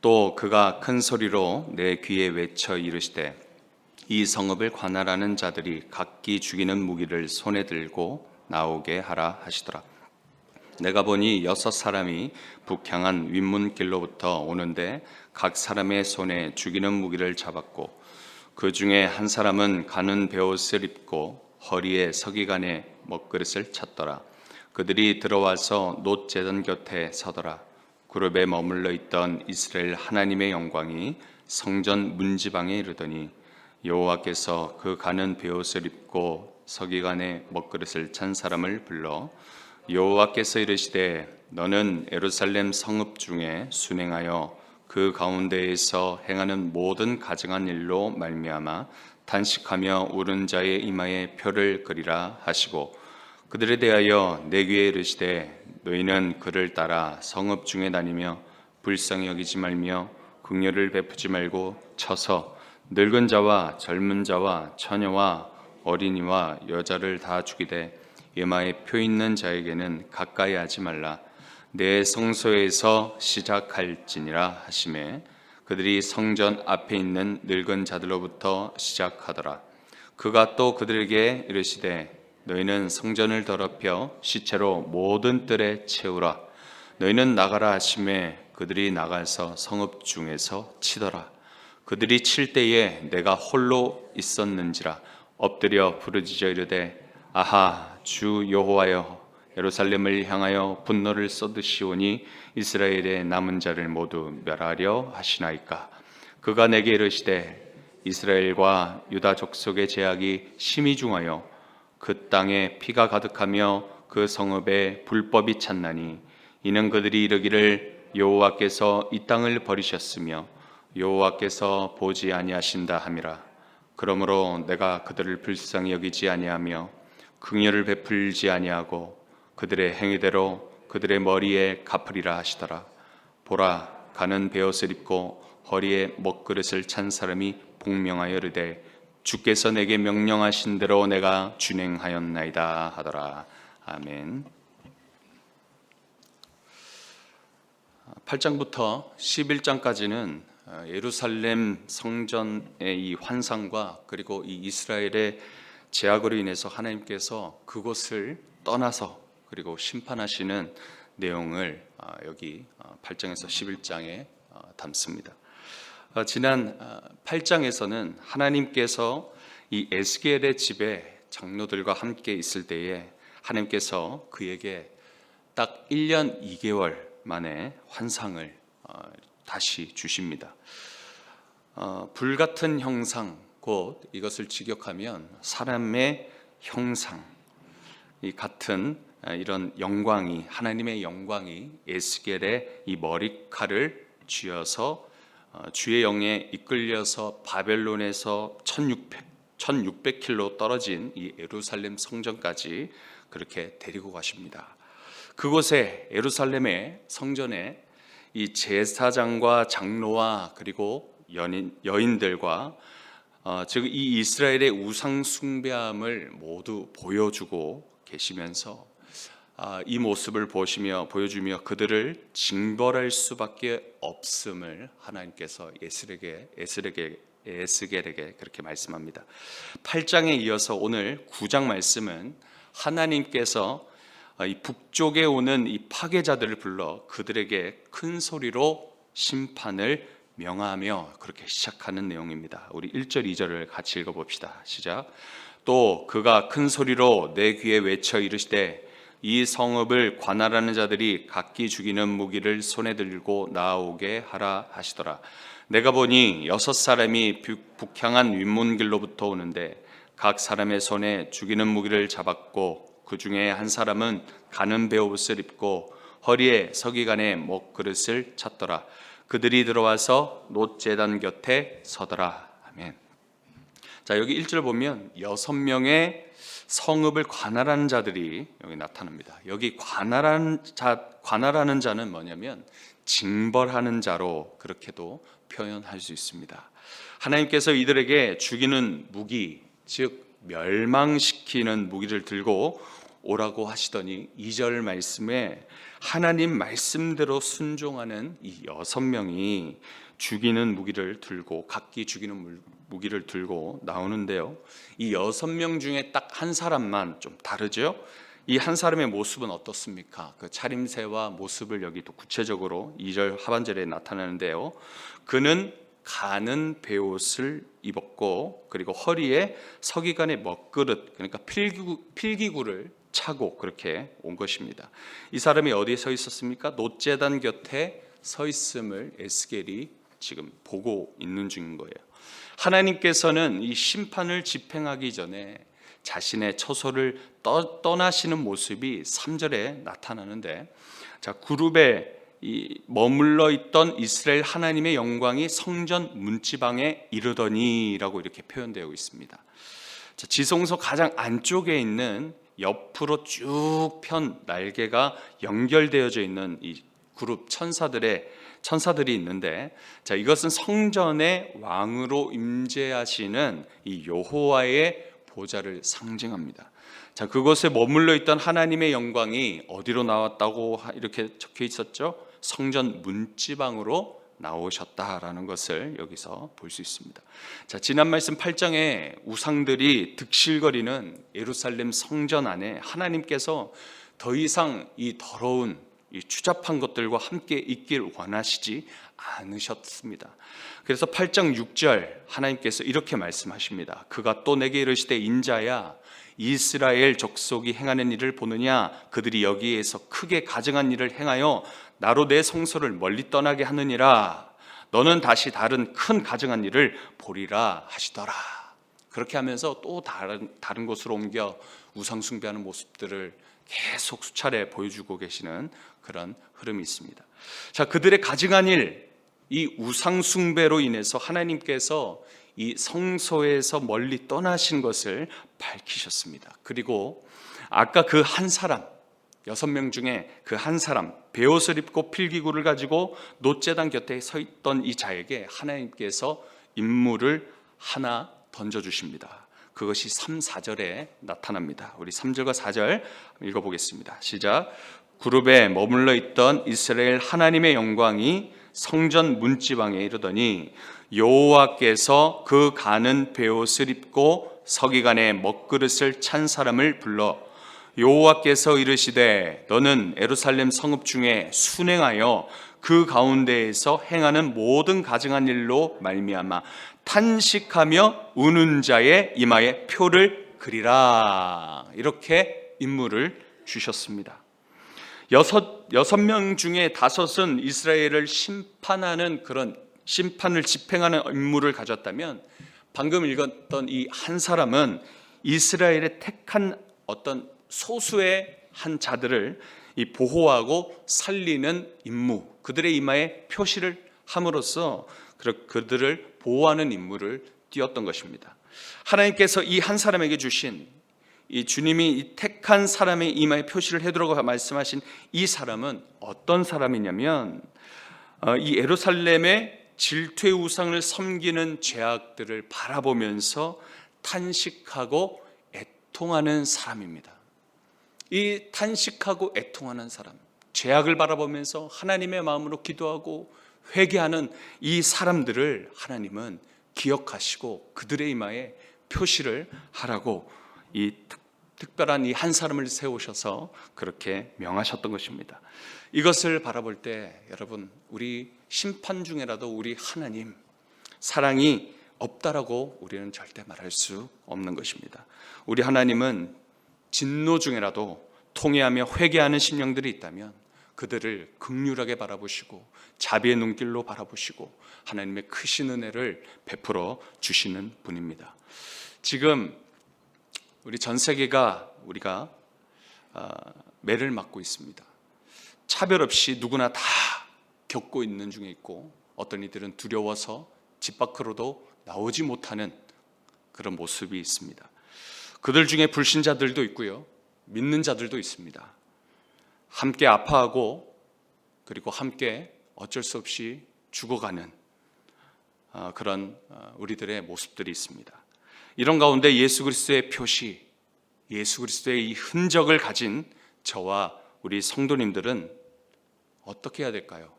또 그가 큰 소리로 내 귀에 외쳐 이르시되 이 성읍을 관할하는 자들이 각기 죽이는 무기를 손에 들고 나오게 하라 하시더라. 내가 보니 6사람이 북향한 윗문길로부터 오는데 각 사람의 손에 죽이는 무기를 잡았고 그 중에 한 사람은 가는 베옷을 입고 허리에 서기관의 먹그릇을 찼더라. 그들이 들어와서 놋 제단 곁에 서더라. 그룹에 머물러 있던 이스라엘 하나님의 영광이 성전 문지방에 이르더니 여호와께서 그 가는 베옷을 입고 서기관의 먹그릇을 찬 사람을 불러 여호와께서 이르시되 너는 예루살렘 성읍 중에 순행하여 그 가운데에서 행하는 모든 가증한 일로 말미암아 단식하며 울은 자의 이마에 표를 그리라 하시고 그들에 대하여 내 귀에 이르시되 너희는 그를 따라 성읍 중에 다니며 불쌍히 여기지 말며 긍휼을 베푸지 말고 쳐서 늙은 자와 젊은 자와 처녀와 어린이와 여자를 다 죽이되 이마에 표 있는 자에게는 가까이 하지 말라. 내 성소에서 시작할지니라 하시매 그들이 성전 앞에 있는 늙은 자들로부터 시작하더라. 그가 또 그들에게 이르시되 너희는 성전을 더럽혀 시체로 모든 뜰에 채우라. 너희는 나가라 하시매 그들이 나가서 성읍 중에서 치더라. 그들이 칠 때에 내가 홀로 있었는지라 엎드려 부르짖어 이르되 아하 주 여호와여 예루살렘을 향하여 분노를 쏟으시오니 이스라엘의 남은 자를 모두 멸하려 하시나이까. 그가 내게 이르시되 이스라엘과 유다 족속의 제약이 심히 중하여 그 땅에 피가 가득하며 그 성읍에 불법이 찼나니 이는 그들이 이르기를 여호와께서 이 땅을 버리셨으며 여호와께서 보지 아니하신다 함이라. 그러므로 내가 그들을 불쌍히 여기지 아니하며 긍휼을 베풀지 아니하고 그들의 행위대로 그들의 머리에 갚으리라 하시더라. 보라 가는 베옷을 입고 허리에 먹그릇을 찬 사람이 복명하여 이르되 주께서 내게 명령하신 대로 내가 준행하였나이다 하더라. 아멘. 8장부터 11장까지는 예루살렘 성전의 이 환상과 그리고 이 이스라엘의 제약으로 인해서 하나님께서 그곳을 떠나서 그리고 심판하시는 내용을 여기 8장에서 11장에 담습니다. 지난 8장에서는 하나님께서 이 에스겔의 집에 장로들과 함께 있을 때에 하나님께서 그에게 딱 1년 2개월 만에 환상을 다시 주십니다. 불같은 형상 곧 이것을 직역하면 사람의 형상 이 같은 이런 영광이 하나님의 영광이 에스겔의 이 머리칼을 쥐어서 주의 영에 이끌려서 바벨론에서 1600킬로 떨어진 이 예루살렘 성전까지 그렇게 데리고 가십니다. 그곳에 예루살렘의 성전에 이 제사장과 장로와 그리고 여인들과 즉 이 이스라엘의 우상 숭배함을 모두 보여주고 계시면서 이 모습을 보여주며 그들을 징벌할 수밖에 없음을 하나님께서 에스겔에게 그렇게 말씀합니다. 8장에 이어서 오늘 9장 말씀은 하나님께서 이 북쪽에 오는 이 파괴자들을 불러 그들에게 큰 소리로 심판을 명하며 그렇게 시작하는 내용입니다. 우리 1절 2절을 같이 읽어봅시다. 시작. 또 그가 큰 소리로 내 귀에 외쳐 이르시되 이 성읍을 관할하는 자들이 각기 죽이는 무기를 손에 들고 나오게 하라 하시더라. 내가 보니 6사람이 북향한 윗문길로부터 오는데 각 사람의 손에 죽이는 무기를 잡았고 그 중에 한 사람은 가는 베옷을 입고 허리에 서기관의 먹그릇을 찼더라. 그들이 들어와서 놋 제단 곁에 서더라. 아멘. 자, 여기 1절 보면 6명의 성읍을 관할하는 자들이 여기 나타납니다. 여기 관할하는 자는 뭐냐면 징벌하는 자로 그렇게도 표현할 수 있습니다. 하나님께서 이들에게 죽이는 무기, 즉 멸망시키는 무기를 들고 오라고 하시더니 2절 말씀에 하나님 말씀대로 순종하는 이 6명이 죽이는 무기를 들고, 각기 죽이는 무기를 들고 나오는데요, 이 6명 중에 딱 한 사람만 좀 다르죠. 이 한 사람의 모습은 어떻습니까? 그 차림새와 모습을 여기 또 구체적으로 2절 하반절에 나타나는데요, 그는 가는 베옷을 입었고, 그리고 허리에 서기관의 먹그릇, 그러니까 필기구를 차고 그렇게 온 것입니다. 이 사람이 어디에 서 있었습니까? 놋제단 곁에 서 있음을 에스겔이 지금 보고 있는 중인 거예요. 하나님께서는 이 심판을 집행하기 전에 자신의 처소를 떠나시는 모습이 3절에 나타나는데, 자, 그룹에 머물러 있던 이스라엘 하나님의 영광이 성전 문지방에 이르더니라고 이렇게 표현되어 있습니다. 자, 지성소 가장 안쪽에 있는 옆으로 쭉 편 날개가 연결되어져 있는 이 그룹 천사들이 있는데, 자, 이것은 성전의 왕으로 임재하시는 이 여호와의 보좌를 상징합니다. 자, 그곳에 머물러 있던 하나님의 영광이 어디로 나왔다고 이렇게 적혀 있었죠? 성전 문지방으로 나오셨다라는 것을 여기서 볼 수 있습니다. 자, 지난 말씀 8장에 우상들이 득실거리는 예루살렘 성전 안에 하나님께서 더 이상 이 더러운 이 추잡한 것들과 함께 있길 원하시지 않으셨습니다. 그래서 8장 6절 하나님께서 이렇게 말씀하십니다. 그가 또 내게 이르시되, 인자야, 이스라엘 족속이 행하는 일을 보느냐? 그들이 여기에서 크게 가증한 일을 행하여 나로 내 성소를 멀리 떠나게 하느니라. 너는 다시 다른 큰 가증한 일을 보리라 하시더라. 그렇게 하면서 또 다른 곳으로 옮겨 우상 숭배하는 모습들을 계속 수차례 보여주고 계시는 그런 흐름이 있습니다. 자, 그들의 가증한 일, 이 우상 숭배로 인해서 하나님께서 이 성소에서 멀리 떠나신 것을 밝히셨습니다. 그리고 아까 그 한 사람, 6명 중에 그 한 사람, 베옷을 입고 필기구를 가지고 놋제단 곁에 서 있던 이 자에게 하나님께서 임무를 하나 던져주십니다. 그것이 3, 4절에 나타납니다. 우리 3절과 4절 읽어보겠습니다. 시작. 그룹에 머물러 있던 이스라엘 하나님의 영광이 성전 문지방에 이르더니 여호와께서 그 가는 베옷을 입고 서기관의 먹그릇을 찬 사람을 불러 여호와께서 이르시되, 너는 예루살렘 성읍 중에 순행하여 그 가운데에서 행하는 모든 가증한 일로 말미암아 탄식하며 우는 자의 이마에 표를 그리라. 이렇게 임무를 주셨습니다. 6명 중에 5은 이스라엘을 심판하는 그런 심판을 집행하는 임무를 가졌다면, 방금 읽었던 이 한 사람은 이스라엘의 택한 어떤 소수의 한 자들을 보호하고 살리는 임무, 그들의 이마에 표시를 함으로써 그들을 보호하는 임무를 띄웠던 것입니다. 하나님께서 이 한 사람에게 주신, 이 주님이 이 택한 사람의 이마에 표시를 해두라고 말씀하신 이 사람은 어떤 사람이냐면, 이 예루살렘의 질투의 우상을 섬기는 죄악들을 바라보면서 탄식하고 애통하는 사람입니다. 이 탄식하고 애통하는 사람, 죄악을 바라보면서 하나님의 마음으로 기도하고 회개하는 이 사람들을 하나님은 기억하시고 그들의 이마에 표시를 하라고 이 특별한 이 한 사람을 세우셔서 그렇게 명하셨던 것입니다. 이것을 바라볼 때 여러분, 우리 심판 중에라도 우리 하나님 사랑이 없다라고 우리는 절대 말할 수 없는 것입니다. 우리 하나님은 진노 중에라도 통회하며 회개하는 심령들이 있다면 그들을 긍휼하게 바라보시고 자비의 눈길로 바라보시고 하나님의 크신 은혜를 베풀어 주시는 분입니다. 지금 우리 전 세계가 우리가 매를 맞고 있습니다. 차별 없이 누구나 다 겪고 있는 중에 있고, 어떤 이들은 두려워서 집 밖으로도 나오지 못하는 그런 모습이 있습니다. 그들 중에 불신자들도 있고요, 믿는 자들도 있습니다. 함께 아파하고 그리고 함께 어쩔 수 없이 죽어가는 그런 우리들의 모습들이 있습니다. 이런 가운데 예수 그리스도의 표시, 예수 그리스도의 이 흔적을 가진 저와 우리 성도님들은 어떻게 해야 될까요?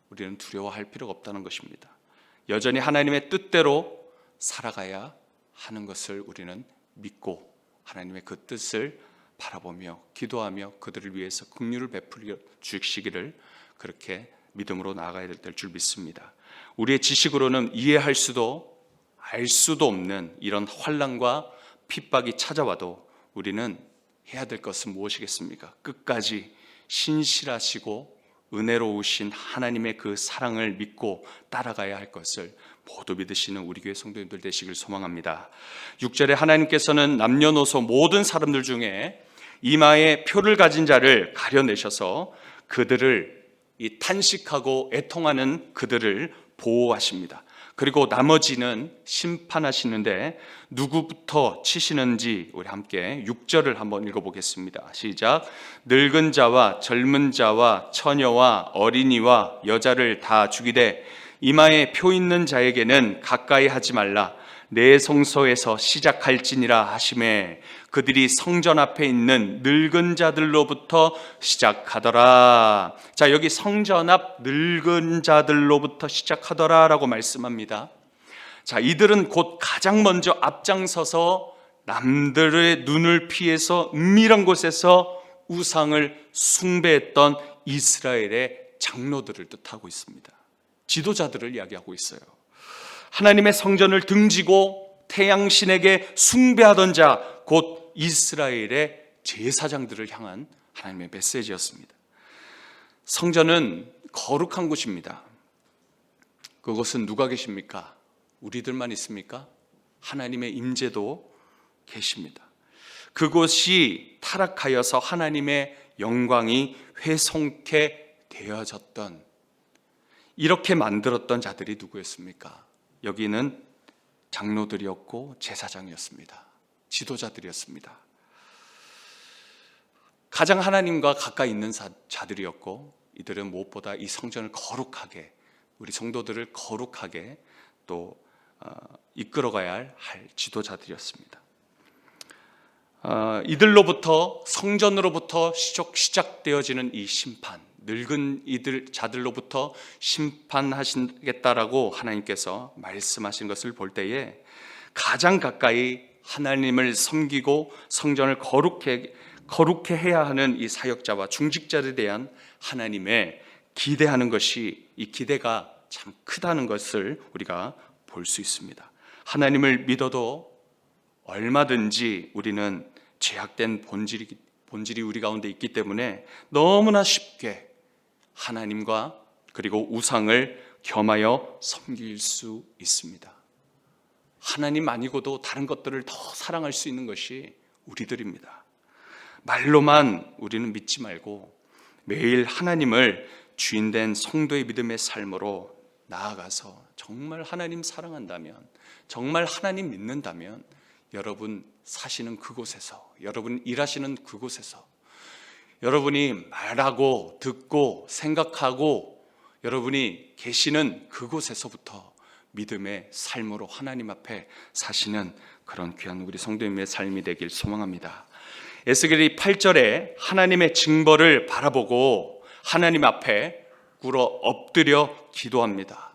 우리는 두려워할 필요가 없다는 것입니다. 여전히 하나님의 뜻대로 살아가야 하는 것을 우리는 믿고 하나님의 그 뜻을 바라보며 기도하며 그들을 위해서 긍휼을 베풀어 주시기를 그렇게 믿음으로 나아가야 될 줄 믿습니다. 우리의 지식으로는 이해할 수도 알 수도 없는 이런 환난과 핍박이 찾아와도 우리는 해야 될 것은 무엇이겠습니까? 끝까지 신실하시고 은혜로우신 하나님의 그 사랑을 믿고 따라가야 할 것을 모두 믿으시는 우리 교회 성도님들 되시길 소망합니다. 6절에 하나님께서는 남녀노소 모든 사람들 중에 이마에 표를 가진 자를 가려내셔서 그들을 이 탄식하고 애통하는 그들을 보호하십니다. 그리고 나머지는 심판하시는데 누구부터 치시는지 우리 함께 6절을 한번 읽어보겠습니다. 시작. 늙은 자와 젊은 자와 처녀와 어린이와 여자를 다 죽이되 이마에 표 있는 자에게는 가까이 하지 말라. 내 성소에서 시작할지니라 하시매 그들이 성전 앞에 있는 늙은 자들로부터 시작하더라. 자, 여기 성전 앞 늙은 자들로부터 시작하더라라고 말씀합니다. 자, 이들은 곧 가장 먼저 앞장서서 남들의 눈을 피해서 은밀한 곳에서 우상을 숭배했던 이스라엘의 장로들을 뜻하고 있습니다. 지도자들을 이야기하고 있어요. 하나님의 성전을 등지고 태양신에게 숭배하던 자, 곧 이스라엘의 제사장들을 향한 하나님의 메시지였습니다. 성전은 거룩한 곳입니다. 그곳은 누가 계십니까? 우리들만 있습니까? 하나님의 임재도 계십니다. 그곳이 타락하여서 하나님의 영광이 훼손케 되어졌던, 이렇게 만들었던 자들이 누구였습니까? 여기는 장로들이었고 제사장이었습니다. 지도자들이었습니다. 가장 하나님과 가까이 있는 자들이었고 이들은 무엇보다 이 성전을 거룩하게, 우리 성도들을 거룩하게 또 이끌어가야 할 지도자들이었습니다. 이들로부터, 성전으로부터 시작되어지는 이 심판, 늙은 이들 자들로부터 심판하시겠다라고 하나님께서 말씀하신 것을 볼 때에 가장 가까이 하나님을 섬기고 성전을 거룩해 해야 하는 이 사역자와 중직자들에 대한 하나님의 기대하는 것이, 이 기대가 참 크다는 것을 우리가 볼 수 있습니다. 하나님을 믿어도 얼마든지 우리는 죄악된 본질이 우리 가운데 있기 때문에 너무나 쉽게 하나님과 그리고 우상을 겸하여 섬길 수 있습니다. 하나님 아니고도 다른 것들을 더 사랑할 수 있는 것이 우리들입니다. 말로만 우리는 믿지 말고 매일 하나님을 주인된 성도의 믿음의 삶으로 나아가서 정말 하나님 사랑한다면, 정말 하나님 믿는다면 여러분 사시는 그곳에서, 여러분 일하시는 그곳에서, 여러분이 말하고 듣고 생각하고 여러분이 계시는 그곳에서부터 믿음의 삶으로 하나님 앞에 사시는 그런 귀한 우리 성도님의 삶이 되길 소망합니다. 에스겔이 8절에 하나님의 징벌을 바라보고 하나님 앞에 꿇어 엎드려 기도합니다.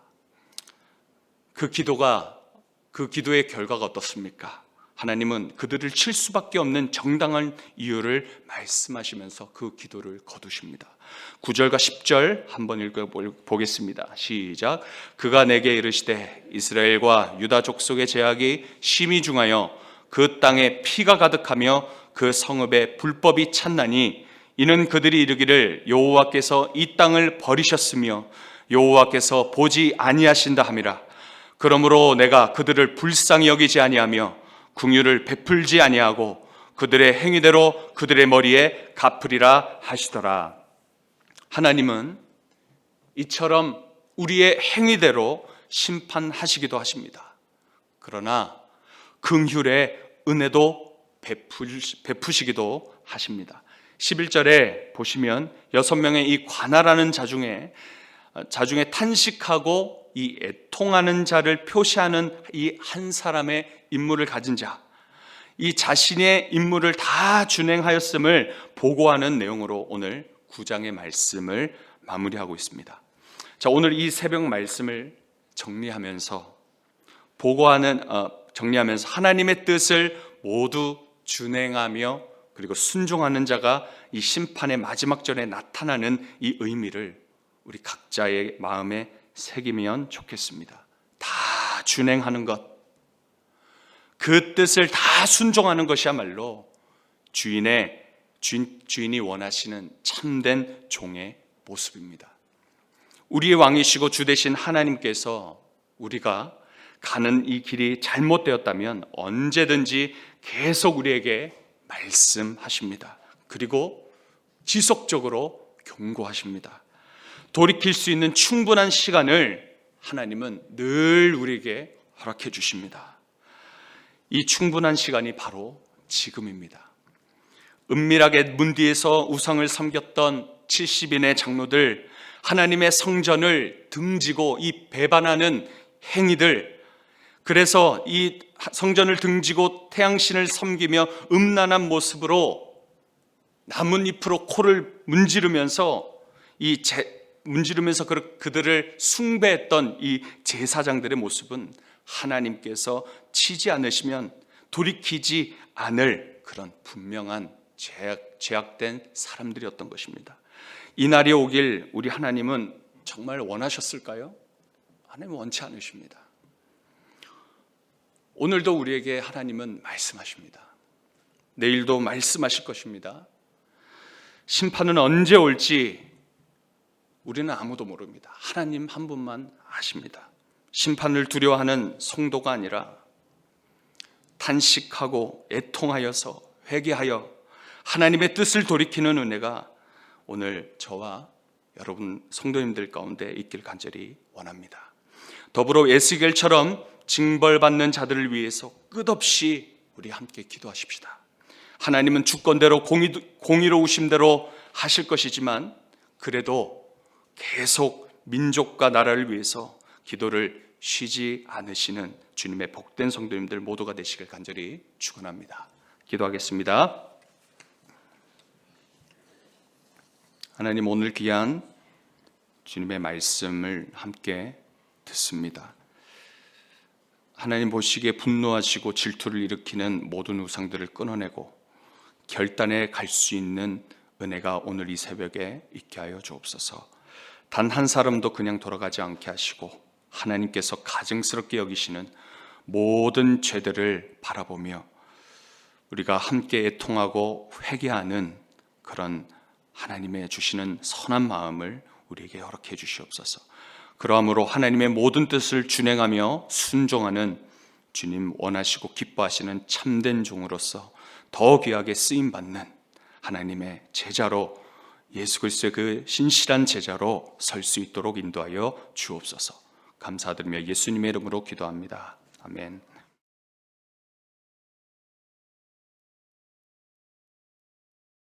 그 기도의 결과가 어떻습니까? 하나님은 그들을 칠 수밖에 없는 정당한 이유를 말씀하시면서 그 기도를 거두십니다. 9절과 10절 한번 읽어보겠습니다. 시작. 그가 내게 이르시되 이스라엘과 유다 족속의 죄악이 심히 중하여 그 땅에 피가 가득하며 그 성읍에 불법이 찼나니 이는 그들이 이르기를 여호와께서 이 땅을 버리셨으며 여호와께서 보지 아니하신다 함이라. 그러므로 내가 그들을 불쌍히 여기지 아니하며 긍휼을 베풀지 아니하고 그들의 행위대로 그들의 머리에 갚으리라 하시더라. 하나님은 이처럼 우리의 행위대로 심판하시기도 하십니다. 그러나 긍휼의 은혜도 베푸시기도 하십니다. 11절에 보시면 6명의 이 관할하는 자 중에 탄식하고 이 애통하는 자를 표시하는 이 한 사람의 임무를 가진 자, 이 자신의 임무를 다 준행하였음을 보고하는 내용으로 오늘 9장의 말씀을 마무리하고 있습니다. 자, 오늘 이 새벽 말씀을 정리하면서 하나님의 뜻을 모두 준행하며 그리고 순종하는 자가 이 심판의 마지막 전에 나타나는 이 의미를 우리 각자의 마음에 새기면 좋겠습니다. 다 준행하는 것, 그 뜻을 다 순종하는 것이야말로 주인이 원하시는 참된 종의 모습입니다. 우리의 왕이시고 주 되신 하나님께서 우리가 가는 이 길이 잘못되었다면 언제든지 계속 우리에게 말씀하십니다. 그리고 지속적으로 경고하십니다. 돌이킬 수 있는 충분한 시간을 하나님은 늘 우리에게 허락해 주십니다. 이 충분한 시간이 바로 지금입니다. 은밀하게 문 뒤에서 우상을 섬겼던 70인의 장로들, 하나님의 성전을 등지고 이 배반하는 행위들, 그래서 이 성전을 등지고 태양신을 섬기며 음란한 모습으로 나뭇잎으로 코를 문지르면서 그들을 숭배했던 이 제사장들의 모습은 하나님께서 치지 않으시면 돌이키지 않을 그런 분명한 죄악된 사람들이었던 것입니다. 이 날이 오길 우리 하나님은 정말 원하셨을까요? 하나님은 원치 않으십니다. 오늘도 우리에게 하나님은 말씀하십니다. 내일도 말씀하실 것입니다. 심판은 언제 올지 우리는 아무도 모릅니다. 하나님 한 분만 아십니다. 심판을 두려워하는 성도가 아니라 탄식하고 애통하여서 회개하여 하나님의 뜻을 돌이키는 은혜가 오늘 저와 여러분 성도님들 가운데 있길 간절히 원합니다. 더불어 에스겔처럼 징벌받는 자들을 위해서 끝없이 우리 함께 기도하십시다. 하나님은 주권대로 공의로우심대로 하실 것이지만 그래도 계속 민족과 나라를 위해서 기도를 쉬지 않으시는 주님의 복된 성도님들 모두가 되시길 간절히 축원합니다. 기도하겠습니다. 하나님, 오늘 귀한 주님의 말씀을 함께 듣습니다. 하나님 보시기에 분노하시고 질투를 일으키는 모든 우상들을 끊어내고 결단에 갈 수 있는 은혜가 오늘 이 새벽에 있게 하여 주옵소서. 단 한 사람도 그냥 돌아가지 않게 하시고 하나님께서 가증스럽게 여기시는 모든 죄들을 바라보며 우리가 함께 애통하고 회개하는 그런 하나님의 주시는 선한 마음을 우리에게 허락해 주시옵소서. 그러므로 하나님의 모든 뜻을 준행하며 순종하는 주님 원하시고 기뻐하시는 참된 종으로서 더 귀하게 쓰임받는 하나님의 제자로, 예수 그리스도의 그 신실한 제자로 설 수 있도록 인도하여 주옵소서. 감사드리며 예수님의 이름으로 기도합니다. 아멘.